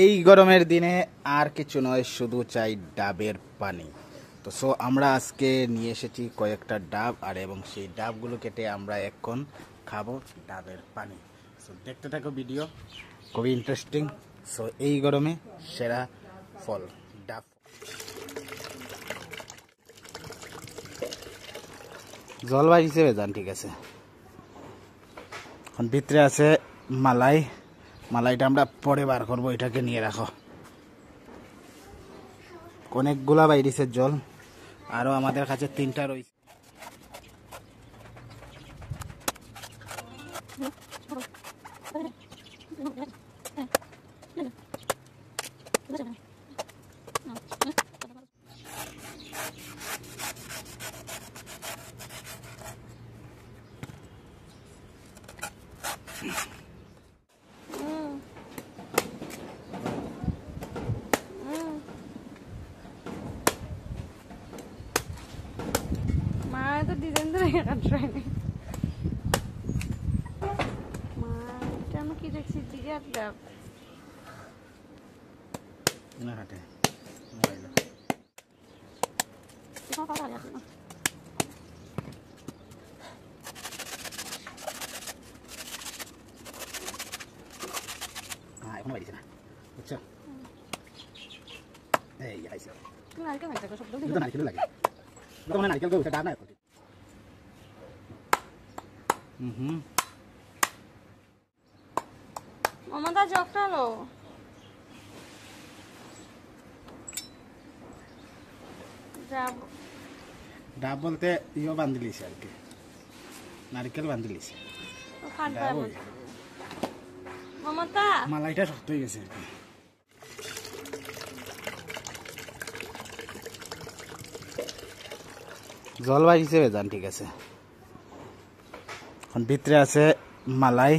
এই গরমের দিনে আর কিছু নয়, শুধু চাই ডাবের পানি। তো সো আমরা আজকে নিয়ে এসেছি কয়েকটা ডাব, আর এবং সেই ডাবগুলো কেটে আমরা এখন খাবো ডাবের পানি। সো দেখতে থাকো ভিডিও, খুবই ইন্টারেস্টিং। সো এই গরমে সেরা ফল ডাব। জলবায়ু হিসেবে যান, ঠিক আছে। এখন ভিতরে আছে মালাই, মালাইটা আমরা পরে বার করবো, এটাকে নিয়ে রাখো। অনেকগুলা বাইরেছে জল, আরো আমাদের কাছে 3টা রয়েছে। তো ডিজাইন তো কাটরাইনি মা, এটা আমি কি দেখছি জিগার ডাব না হাটে এখনো বাইরেছে না, বুঝছো? এই আইছে নারকেল ভাই দেখো, শব্দ তো নারকেল লাগে, তো মানে নারকেল গো, ডাব না। মমতা জকটালো ডাব। ডাব বলতে ইও বান্ধিলিছে আর কি, নারকেল বান্ধিলিছে। মমতা মালাইটা শক্ত হয়ে গেছে আর কি। জলবায়ু হিসেবে যান, ঠিক আছে। এখন ভিতরে আছে মালাই,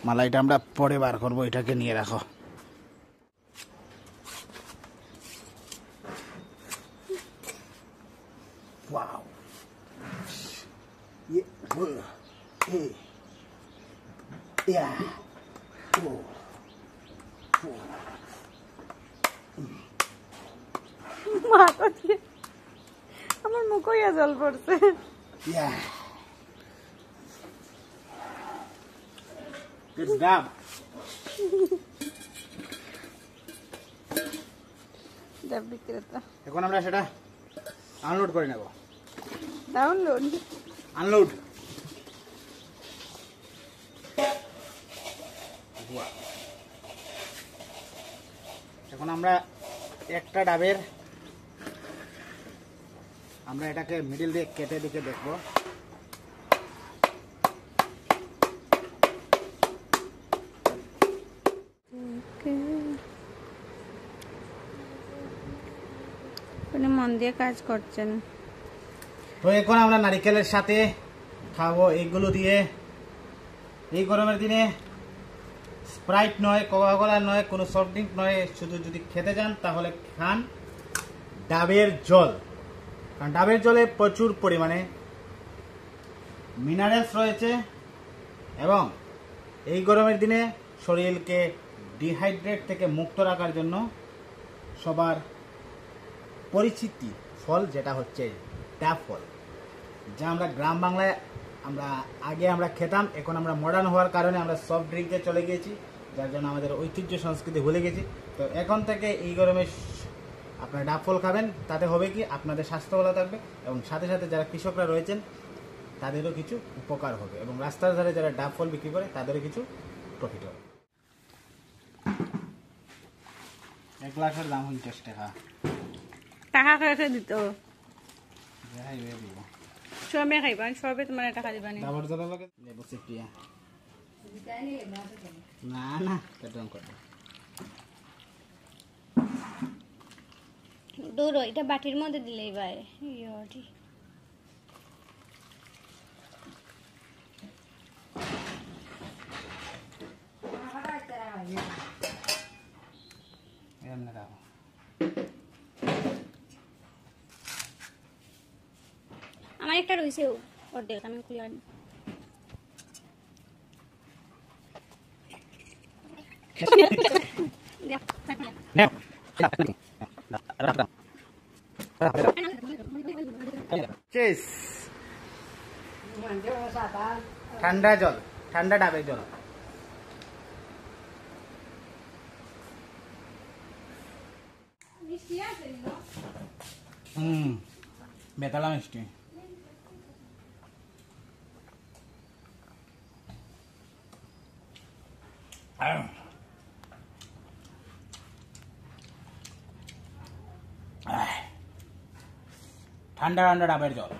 মালাইটা আমরা পরে বার করবো, এটাকে নিয়ে রাখো। Wow. Yeah. Oh. মাথা দিয়ে আমার মুখইয়া জল পড়ছে। Yeah. It's dab. ডাব বিক্রেতা। এখন আমরা সেটা আনলোড করে নেব। Download unload. এখন আমরা একটা ডাবের আমরা এটাকে মিডিল দিয়ে কেটে দিকে দেখবো। মন দিয়ে কাজ করছেন। তো এখন আমরা নারিকেলের সাথে খাবো এইগুলো দিয়ে। এই গরমের দিনে স্প্রাইট নয়, কোকা-কোলা নয়, কোনো সফট ড্রিঙ্ক নয়, শুধু যদি খেতে চান তাহলে খান ডাবের জল। কারণ ডাবের জলে প্রচুর পরিমাণে মিনারেলস রয়েছে এবং এই গরমের দিনে শরীরকে ডিহাইড্রেট থেকে মুক্ত রাখার জন্য সবার পরিচিতি ফল যেটা হচ্ছে ডাব ফল, যা আমরা গ্রাম বাংলায় আগে আমরা খেতাম। এখন আমরা মডার্ন হওয়ার কারণে আমরা সফট ড্রিঙ্কে চলে গিয়েছি, যার জন্য আমাদের ঐতিহ্য সংস্কৃতি ভুলে গেছি। তো এখন থেকে এই গরমে আপনারা ডাব ফল খাবেন, তাতে হবে কি আপনাদের স্বাস্থ্য ভালো থাকবে এবং সাথে সাথে যারা কৃষকরা রয়েছেন তাদেরও কিছু উপকার হবে এবং রাস্তার ধারে যারা ডাব ফল বিক্রি করে তাদেরও কিছু প্রফিট হবে। 1 গ্লাসের দাম 50 টাকা। টাকা খেয়ে দিত যাই দিব সবে খাইবা, সবে তোমার টাকা দিবা নি। ডাবর জল লাগে লেবু চিপিয়া না না কেটন করে দূর এটা বাটির মধ্যে দিলেই ভাই ইয়োটি। এমনি রাখো। আমার একটা রয়েছে অর্ধেক, আমি খুলে আনি। Yeah. চেস ঠান্ডা জল, ঠান্ডা ডাবের জল। বেতালা মিষ্টি। ঠান্ডা ঠান্ডা ডাবের জল।